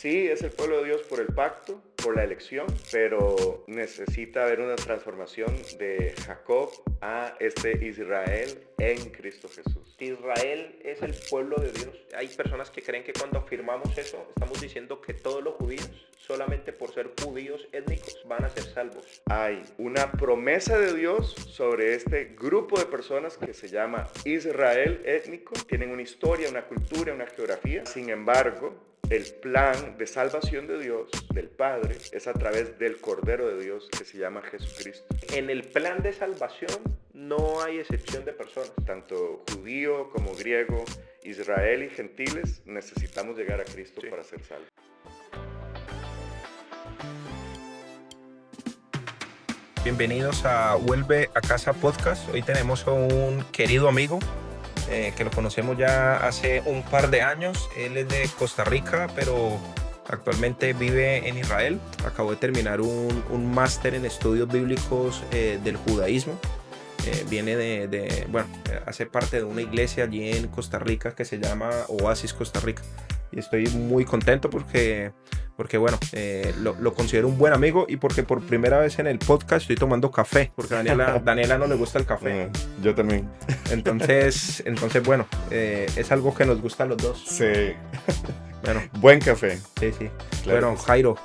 Sí, es el pueblo de Dios por el pacto, por la elección, pero necesita haber una transformación de Jacob a este Israel en Cristo Jesús. Israel es el pueblo de Dios. Hay personas que creen que cuando afirmamos eso, estamos diciendo que todos los judíos, solamente por ser judíos étnicos, van a ser salvos. Hay una promesa de Dios sobre este grupo de personas que se llama Israel étnico. Tienen una historia, una cultura, una geografía. Sin embargo, el plan de salvación de Dios, del Padre, es a través del Cordero de Dios que se llama Jesucristo. En el plan de salvación no hay excepción de personas. Tanto judío como griego, Israel y gentiles, necesitamos llegar a Cristo para ser salvos. Bienvenidos a Vuelve a Casa Podcast. Hoy tenemos a un querido amigo que lo conocemos ya hace un par de años. Él es de Costa Rica, pero actualmente vive en Israel. Acabó de terminar un máster en estudios bíblicos del judaísmo. Hace parte de una iglesia allí en Costa Rica que se llama Oasis Costa Rica. Y estoy muy contento porque lo considero un buen amigo y porque por primera vez en el podcast estoy tomando café, porque a Daniela no le gusta el café. Yo también. Entonces es algo que nos gusta a los dos. Sí. Bueno, Buen café. sí, sí. Claro Bueno, que sí. Jairo,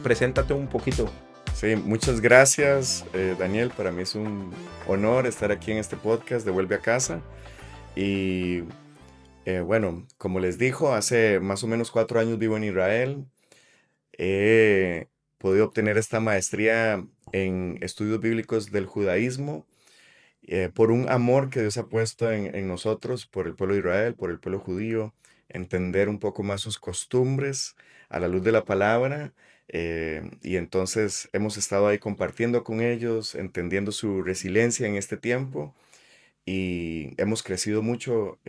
preséntate un poquito. Sí, muchas gracias, Daniel. Para mí es un honor estar aquí en este podcast de Vuelve a Casa. Y bueno, como les dijo, hace más o menos 4 años vivo en Israel. He podido obtener esta maestría en estudios bíblicos del judaísmo por un amor que Dios ha puesto en nosotros, por el pueblo de Israel, por el pueblo judío, entender un poco más sus costumbres a la luz de la palabra. Y entonces hemos estado ahí compartiendo con ellos, entendiendo su resiliencia en este tiempo y hemos crecido mucho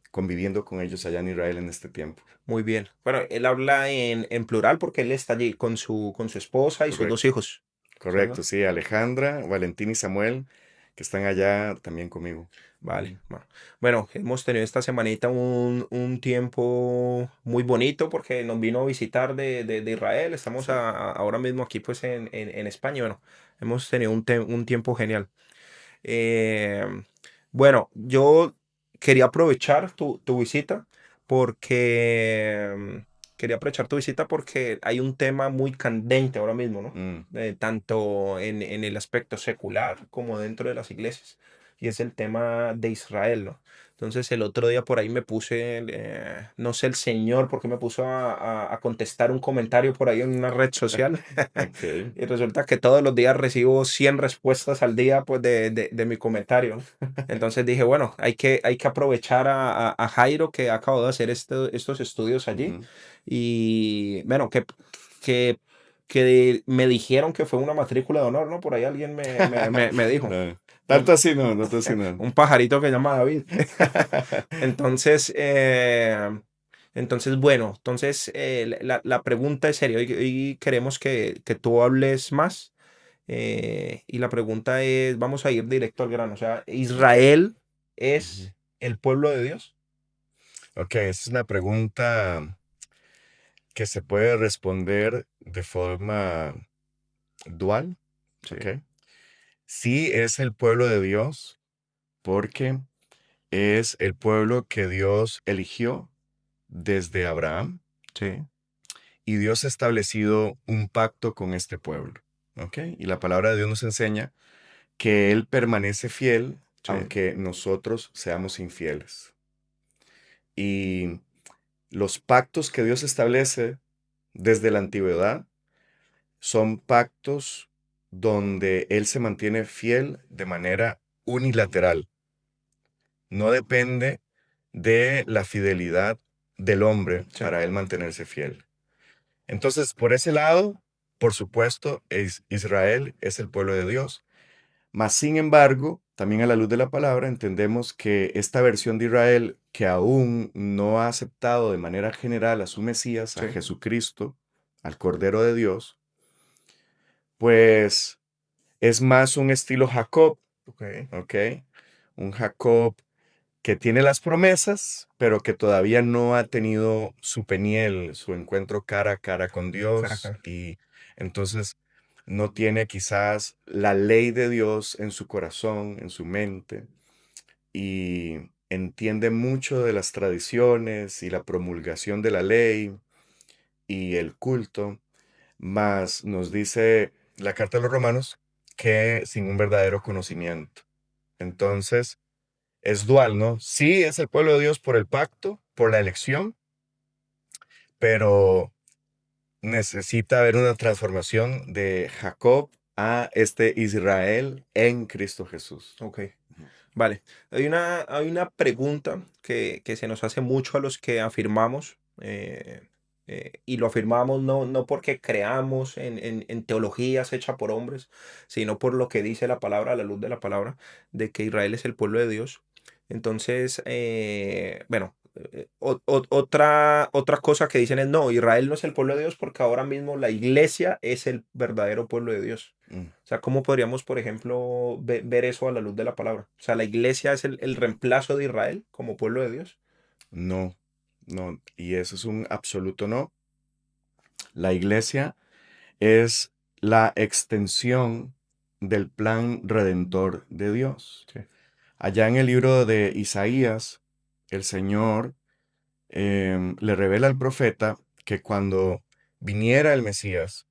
conviviendo con ellos allá en Israel en este tiempo. Muy bien. Bueno, él habla en plural porque él está allí con su esposa y sus dos Correcto, hijos. correcto, ¿Cierto? sí, Alejandra, Valentín y Samuel, que están allá también conmigo. Vale. Bueno, hemos tenido esta semanita un tiempo muy bonito porque nos vino a visitar de Israel. Estamos Sí. ahora mismo aquí pues en España. Bueno, hemos tenido un tiempo genial. Eh, bueno, yo quería aprovechar tu visita porque hay un tema muy candente ahora mismo, ¿no? Mm, Tanto en el aspecto secular como dentro de las iglesias. Y es el tema de Israel, ¿no? Entonces el otro día por ahí me puse, no sé el señor por qué me puso a contestar un comentario por ahí en una red social. ok. Y resulta que todos los días recibo 100 respuestas al día pues de mi comentario. Entonces dije, bueno, hay que aprovechar a Jairo que acabo de hacer estos estudios allí. Ujú. Y bueno, que me dijeron que fue una matrícula de honor, ¿no? Por ahí alguien me dijo. No, Un, tanto así no, tanto así no. un pajarito que llama David. Entonces, la pregunta es seria. Hoy queremos que tú hables más. Y la pregunta es, vamos a ir directo al grano. O sea, ¿Israel Ujú. es el pueblo de Dios? Ok, esa es una pregunta que se puede responder de forma dual. Sí, Ok. Sí es el pueblo de Dios porque es el pueblo que Dios eligió desde Abraham sí, y Dios ha establecido un pacto con este pueblo. ¿Ok? Y la palabra de Dios nos enseña que Él permanece fiel sí, aunque nosotros seamos infieles. Y los pactos que Dios establece desde la antigüedad son pactos donde Él se mantiene fiel de manera unilateral. No depende de la fidelidad del hombre sí. para Él mantenerse fiel. Entonces, por ese lado, por supuesto, Israel es el pueblo de Dios. Mas, sin embargo, también a la luz de la palabra entendemos que esta versión de Israel, que aún no ha aceptado de manera general a su Mesías, a Sí. Jesucristo, al Cordero de Dios, pues es más un estilo Jacob, Ok. ¿ok? Un Jacob que tiene las promesas, pero que todavía no ha tenido su peniel, su encuentro cara a cara con Dios, Caracas. y entonces no tiene quizás la ley de Dios en su corazón, en su mente, y entiende mucho de las tradiciones y la promulgación de la ley y el culto, mas nos dice la carta de los Romanos que sin un verdadero conocimiento. Entonces, es dual, ¿no? Sí es el pueblo de Dios por el pacto, por la elección, pero necesita haber una transformación de Jacob a este Israel en Cristo Jesús. Ok. Vale. Hay una pregunta que se nos hace mucho a los que afirmamos, y lo afirmamos no porque creamos en teologías hechas por hombres, sino por lo que dice la palabra, a la luz de la palabra, de que Israel es el pueblo de Dios. Entonces, bueno, otra cosa que dicen es, no, Israel no es el pueblo de Dios porque ahora mismo la iglesia es el verdadero pueblo de Dios. Mm, O sea, ¿cómo podríamos, por ejemplo, ver eso a la luz de la palabra? O sea, ¿la iglesia es el reemplazo de Israel como pueblo de Dios? No, no, y eso es un absoluto no. La iglesia es la extensión del plan redentor de Dios. Sí. Allá en el libro de Isaías, el Señor le revela al profeta que cuando viniera el Mesías,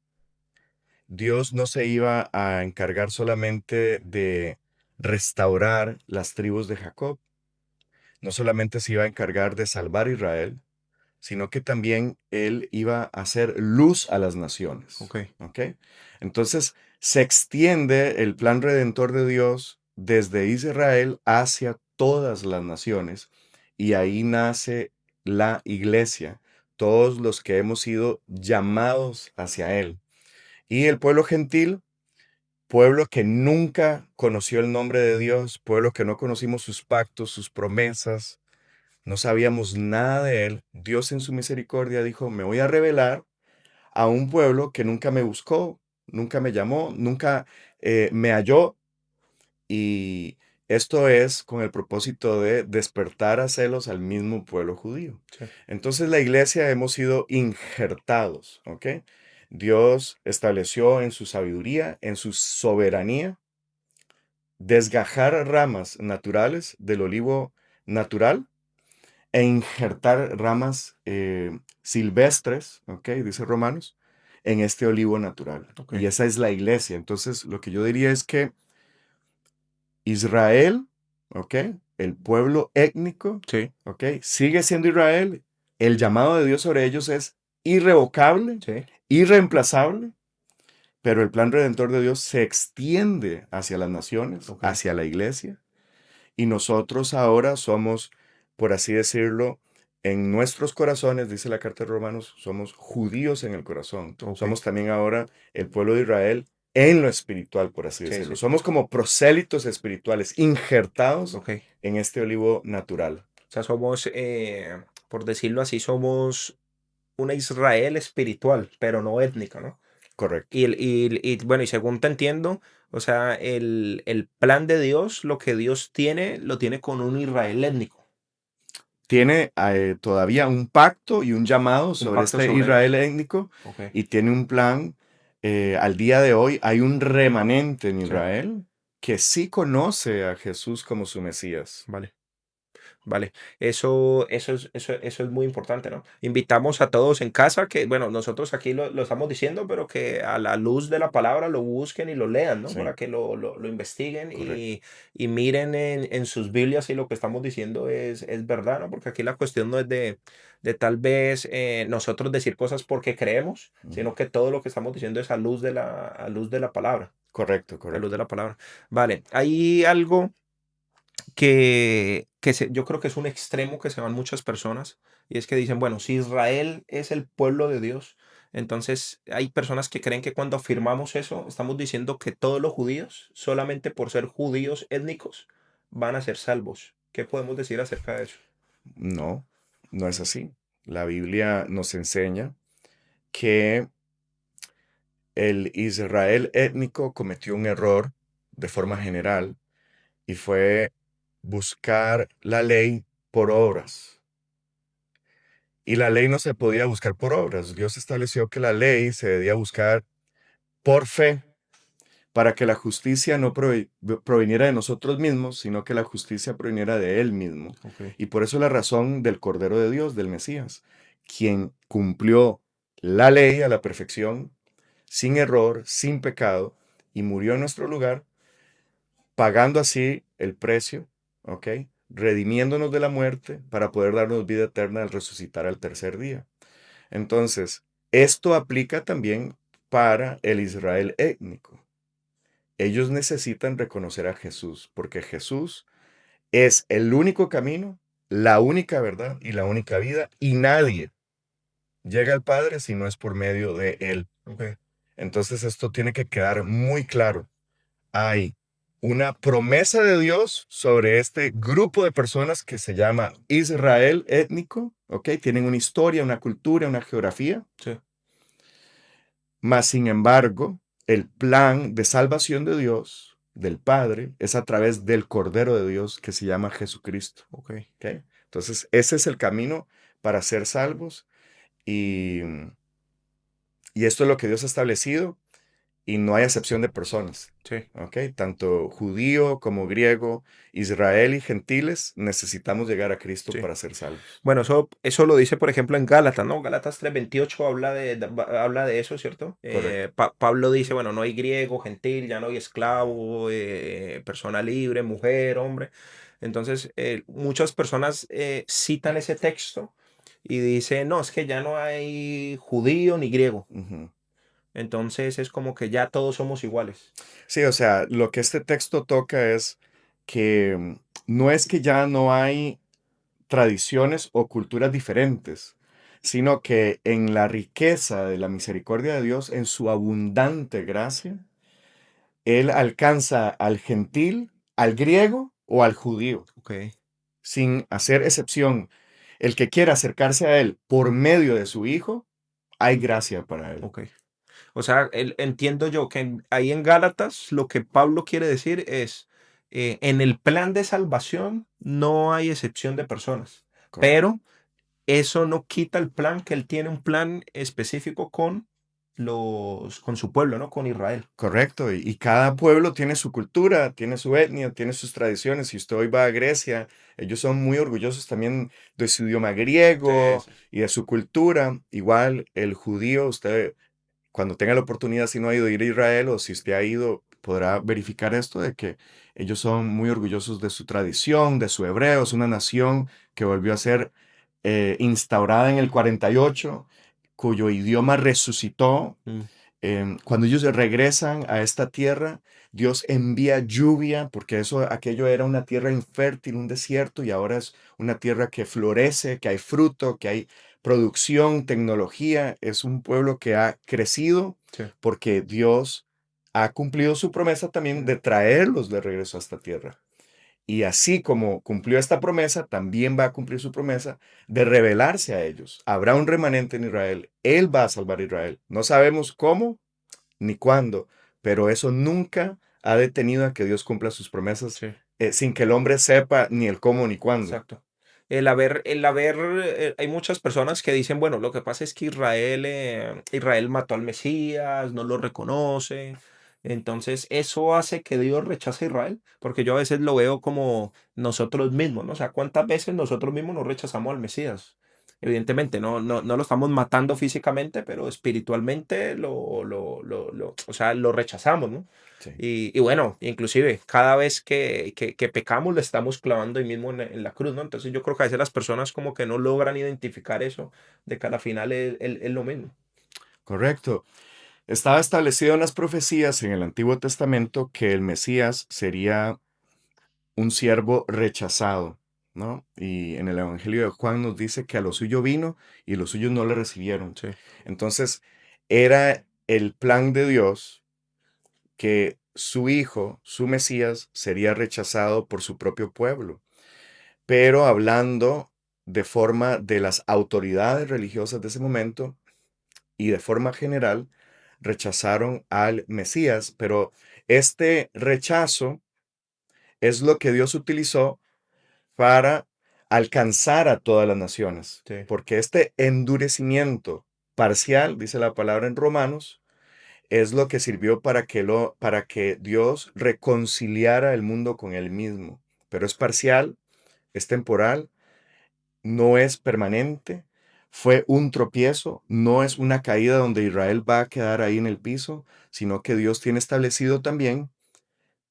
Dios no se iba a encargar solamente de restaurar las tribus de Jacob, no solamente se iba a encargar de salvar a Israel, sino que también Él iba a hacer luz a las naciones. Ok. ¿Ok? Entonces se extiende el plan redentor de Dios desde Israel hacia todas las naciones, y ahí nace la iglesia, todos los que hemos sido llamados hacia Él. Y el pueblo gentil, pueblo que nunca conoció el nombre de Dios, pueblo que no conocimos sus pactos, sus promesas, no sabíamos nada de Él. Dios en su misericordia dijo, me voy a revelar a un pueblo que nunca me buscó, nunca me llamó, nunca me halló. Y esto es con el propósito de despertar a celos al mismo pueblo judío. Sí. Entonces la iglesia hemos sido injertados, ¿ok? Dios estableció en su sabiduría, en su soberanía, desgajar ramas naturales del olivo natural e injertar ramas silvestres, ¿ok? Dice Romanos, en este olivo natural. Ok. Y esa es la iglesia. Entonces, lo que yo diría es que Israel, ¿ok? El pueblo étnico, Sí. ¿ok? Sigue siendo Israel. El llamado de Dios sobre ellos es irrevocable, Sí. irreemplazable, pero el plan redentor de Dios se extiende hacia las naciones, Ok. hacia la iglesia. Y nosotros ahora somos, por así decirlo, en nuestros corazones, dice la carta de Romanos, somos judíos en el corazón. Ok. Somos también ahora el pueblo de Israel en lo espiritual, por así Sí, decirlo. sí. Somos como prosélitos espirituales, injertados Ok. en este olivo natural. O sea, somos, por decirlo así, somos una Israel espiritual, pero no étnica, ¿no? Correcto. Bueno, y según te entiendo, o sea, el plan de Dios, lo que Dios tiene, lo tiene con un Israel étnico. Tiene todavía un pacto y un llamado Un sobre pacto este sobre Israel ellos. étnico, Ok. y tiene un plan. Al día de hoy hay un remanente en Sí. Israel que sí conoce a Jesús como su Mesías. Vale. Vale, eso es muy importante, ¿no? Invitamos a todos en casa que, bueno, nosotros aquí lo estamos diciendo, pero que a la luz de la palabra lo busquen y lo lean, ¿no? Para Sí, que lo investiguen correcto. y miren en sus Biblias si lo que estamos diciendo es verdad, ¿no? Porque aquí la cuestión no es de tal vez nosotros decir cosas porque creemos, Ujú. sino que todo lo que estamos diciendo es a luz de la palabra, Correcto, a luz de correcto. la palabra. Vale, hay algo yo creo que es un extremo que se van muchas personas, y es que dicen, bueno, si Israel es el pueblo de Dios, entonces hay personas que creen que cuando afirmamos eso, estamos diciendo que todos los judíos, solamente por ser judíos étnicos, van a ser salvos. ¿Qué podemos decir acerca de eso? No, no es así. La Biblia nos enseña que el Israel étnico cometió un error de forma general, y fue buscar la ley por obras. Y la ley no se podía buscar por obras. Dios estableció que la ley se debía buscar por fe, para que la justicia no proviniera de nosotros mismos, sino que la justicia proviniera de Él mismo. Ok. Y por eso la razón del Cordero de Dios, del Mesías, quien cumplió la ley a la perfección, sin error, sin pecado, y murió en nuestro lugar, pagando así el precio, ¿ok? Redimiéndonos de la muerte para poder darnos vida eterna al resucitar al tercer día. Entonces, esto aplica también para el Israel étnico. Ellos necesitan reconocer a Jesús, porque Jesús es el único camino, la única verdad y la única vida, y nadie llega al Padre si no es por medio de Él. Ok. Entonces esto tiene que quedar muy claro. Hay una promesa de Dios sobre este grupo de personas que se llama Israel étnico, ¿ok? Tienen una historia, una cultura, una geografía. Sí. Mas, sin embargo, el plan de salvación de Dios, del Padre, es a través del Cordero de Dios que se llama Jesucristo. Ok. ¿Ok? Entonces, ese es el camino para ser salvos y, y esto es lo que Dios ha establecido y no hay acepción de personas. Sí. ¿Ok? Tanto judío como griego, Israel y gentiles necesitamos llegar a Cristo Sí. para ser salvos. Bueno, eso lo dice, por ejemplo, en Gálatas, ¿no? Gálatas 3:28 habla de eso, ¿cierto? Correcto. Pablo dice, bueno, no hay griego, gentil, ya no hay esclavo, persona libre, mujer, hombre. Entonces, muchas personas citan ese texto y dicen, no, es que ya no hay judío ni griego. Ujú. Entonces, es como que ya todos somos iguales. Sí, o sea, lo que este texto toca es que no es que ya no hay tradiciones o culturas diferentes, sino que en la riqueza de la misericordia de Dios, en su abundante gracia, Él alcanza al gentil, al griego o al judío, Ok, sin hacer excepción. El que quiera acercarse a Él por medio de su Hijo, hay gracia para Él. ok. O sea, entiendo yo que ahí en Gálatas lo que Pablo quiere decir es, en el plan de salvación no hay excepción de personas, Correcto. pero eso no quita el plan, que él tiene un plan específico con su pueblo, ¿no? Con Israel. Correcto, y cada pueblo tiene su cultura, tiene su etnia, tiene sus tradiciones. Si usted hoy va a Grecia, ellos son muy orgullosos también de su idioma Sí, griego sí. y de su cultura. Igual el judío, usted cuando tenga la oportunidad, si no ha ido a ir a Israel o si usted ha ido, podrá verificar esto de que ellos son muy orgullosos de su tradición, de su hebreo. Es una nación que volvió a ser instaurada en el 48, cuyo idioma resucitó. Mm, Cuando ellos regresan a esta tierra, Dios envía lluvia, porque aquello era una tierra infértil, un desierto, y ahora es una tierra que florece, que hay fruto, que hay producción, tecnología. Es un pueblo que ha crecido sí. porque Dios ha cumplido su promesa también de traerlos de regreso a esta tierra. Y así como cumplió esta promesa, también va a cumplir su promesa de revelarse a ellos. Habrá un remanente en Israel. Él va a salvar a Israel. No sabemos cómo ni cuándo, pero eso nunca ha detenido a que Dios cumpla sus promesas Sí. sin que el hombre sepa ni el cómo ni cuándo. Exacto. Hay muchas personas que dicen, bueno, lo que pasa es que Israel mató al Mesías, no lo reconoce. Entonces, eso hace que Dios rechace a Israel, porque yo a veces lo veo como nosotros mismos, ¿no? O sea, ¿cuántas veces nosotros mismos nos rechazamos al Mesías? Evidentemente, no lo estamos matando físicamente, pero espiritualmente o sea, lo rechazamos, ¿no? Sí, Y bueno, inclusive cada vez que pecamos le estamos clavando ahí mismo en la cruz, ¿no? Entonces yo creo que a veces las personas como que no logran identificar eso, de que a la final es lo mismo. correcto. Estaba establecido en las profecías en el Antiguo Testamento que el Mesías sería un siervo rechazado, ¿no? Y en el Evangelio de Juan nos dice que a lo suyo vino y los suyos no le recibieron. Sí, Entonces, era el plan de Dios que su hijo, su Mesías, sería rechazado por su propio pueblo. Pero hablando de forma de las autoridades religiosas de ese momento y de forma general, rechazaron al Mesías, pero este rechazo es lo que Dios utilizó para alcanzar a todas las naciones. Sí. Porque este endurecimiento parcial, dice la palabra en Romanos, es lo que sirvió para que Dios reconciliara el mundo con él mismo. Pero es parcial, es temporal, no es permanente, fue un tropiezo, no es una caída donde Israel va a quedar ahí en el piso, sino que Dios tiene establecido también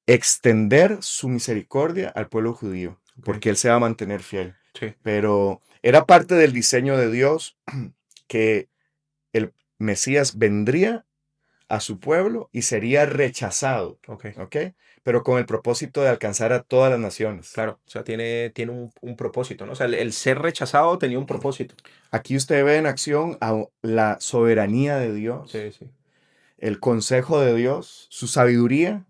extender su misericordia al pueblo judío, Ok. porque Él se va a mantener fiel. Sí. Pero era parte del diseño de Dios que el Mesías vendría a su pueblo y sería rechazado, Ok. ¿ok? Pero con el propósito de alcanzar a todas las naciones. Claro, o sea, tiene un propósito, ¿no? O sea, el ser rechazado tenía un propósito. Aquí usted ve en acción a la soberanía de Dios, Sí, sí. el consejo de Dios, su sabiduría,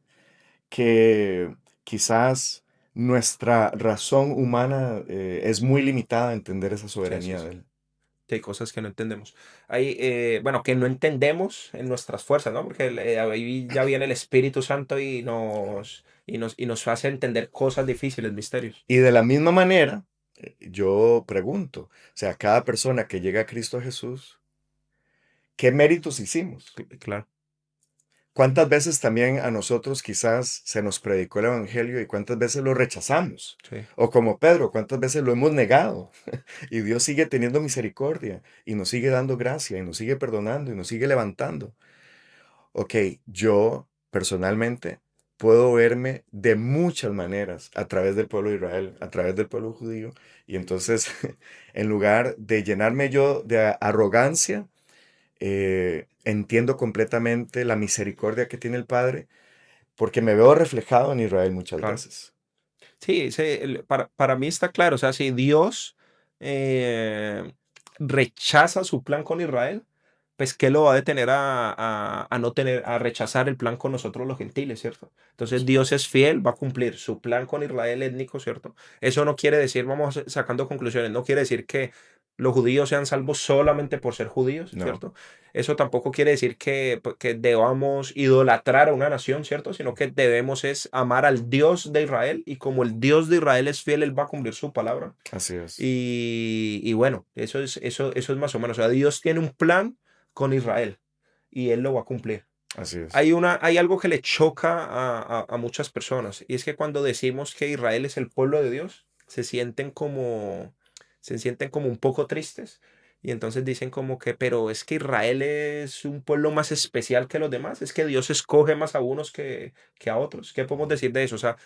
que quizás nuestra razón humana es muy limitada a entender esa Sí, sí, soberanía de sí. Él. Sí, hay cosas que no entendemos. Hay, bueno, que no entendemos en nuestras fuerzas, ¿no? Porque ahí ya viene el Espíritu Santo y nos hace entender cosas difíciles, misterios. Y de la misma manera, yo pregunto, o sea, cada persona que llega a Cristo Jesús, ¿qué méritos hicimos? Claro, ¿Cuántas veces también a nosotros quizás se nos predicó el Evangelio y cuántas veces lo rechazamos? sí, O como Pedro, ¿cuántas veces lo hemos negado? Y Dios sigue teniendo misericordia y nos sigue dando gracia y nos sigue perdonando y nos sigue levantando. Ok, yo personalmente puedo verme de muchas maneras a través del pueblo de Israel, a través del pueblo judío. Y entonces, en lugar de llenarme yo de arrogancia, entiendo completamente la misericordia que tiene el Padre, porque me veo reflejado en Israel muchas claro. veces. Sí, para mí está claro, o sea, si Dios eh, rechaza su plan con Israel, pues ¿qué lo va a detener a no tener, a rechazar el plan con nosotros los gentiles, ¿cierto? Entonces Dios es fiel, va a cumplir su plan con Israel étnico, ¿cierto? Eso no quiere decir, vamos sacando conclusiones, no quiere decir que los judíos sean salvos solamente por ser judíos, No, ¿cierto? Eso tampoco quiere decir que debamos idolatrar a una nación, ¿cierto? Sino que debemos es amar al Dios de Israel y como el Dios de Israel es fiel, Él va a cumplir su palabra. así es, Y bueno, eso es más o menos. O sea, Dios tiene un plan con Israel y Él lo va a cumplir. así es. Hay algo que le choca a muchas personas y es que cuando decimos que Israel es el pueblo de Dios, se sienten como un poco tristes y entonces dicen como que, pero es que Israel es un pueblo más especial que los demás, es que Dios escoge más a unos que a otros. ¿Qué podemos decir de eso? O sea,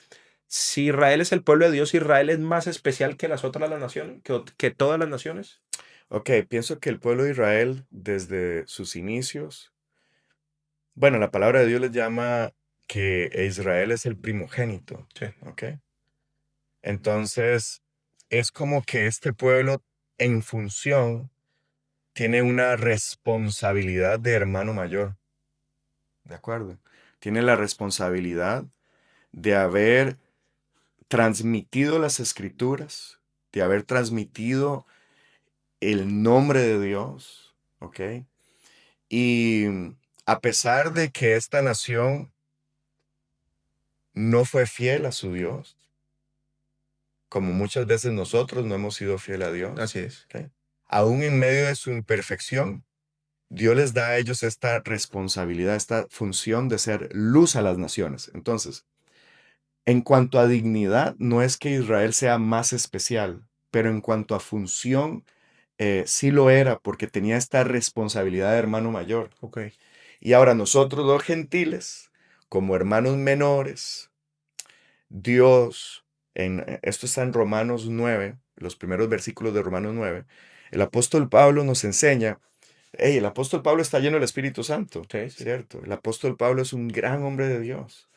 si Israel es el pueblo de Dios, Israel es más especial que las naciones, que todas las naciones. Ok, pienso que el pueblo de Israel, desde sus inicios, bueno, la palabra de Dios les llama que Israel es el primogénito, Sí, ¿ok? Entonces, es como que este pueblo en función tiene una responsabilidad de hermano mayor, ¿de acuerdo? Tiene la responsabilidad de haber transmitido las escrituras, de haber transmitido el nombre de Dios, ¿ok? Y a pesar de que esta nación no fue fiel a su Dios, como muchas veces nosotros no hemos sido fiel a así Dios, es. ¿ok? Aún en medio de su imperfección, Dios les da a ellos esta responsabilidad, esta función de ser luz a las naciones. Entonces, en cuanto a dignidad, no es que Israel sea más especial, pero en cuanto a función, sí lo era porque tenía esta responsabilidad de hermano mayor. Ok, Y ahora nosotros los gentiles, como hermanos menores, Dios, esto está en Romanos 9, los primeros versículos de Romanos 9, el apóstol Pablo nos enseña, hey, el apóstol Pablo está lleno del Espíritu Santo, sí, sí. ¿cierto? El apóstol Pablo es un gran hombre de Dios.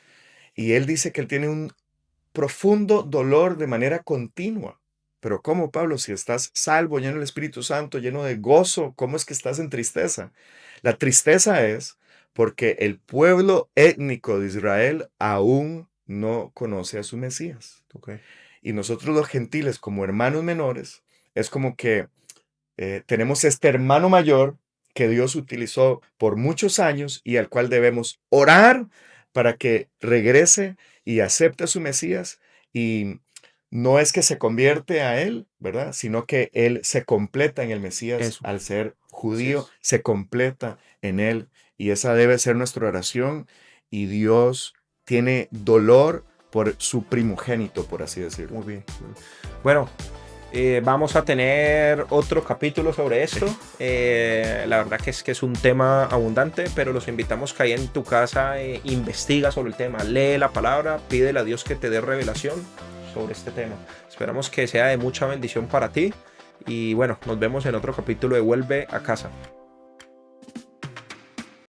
Y él dice que él tiene un profundo dolor de manera continua. Pero ¿cómo, Pablo? Si estás salvo, lleno del Espíritu Santo, lleno de gozo, ¿cómo es que estás en tristeza? La tristeza es porque el pueblo étnico de Israel aún no conoce a su Mesías. Ok, Y nosotros los gentiles, como hermanos menores, es como que tenemos este hermano mayor que Dios utilizó por muchos años y al cual debemos orar para que regrese y acepte a su Mesías y no es que se convierte a él, ¿verdad? Sino que él se completa en el Mesías Eso, al ser así judío, es. se completa en él. Y esa debe ser nuestra oración. Y Dios tiene dolor por su primogénito, por así decirlo. Muy bien. Bueno, vamos a tener otro capítulo sobre esto. La verdad que es un tema abundante, pero los invitamos que ahí en tu casa investiga sobre el tema, lee la palabra, pídele a Dios que te dé revelación sobre este tema. Esperamos que sea de mucha bendición para ti y bueno, nos vemos en otro capítulo de Vuelve a Casa.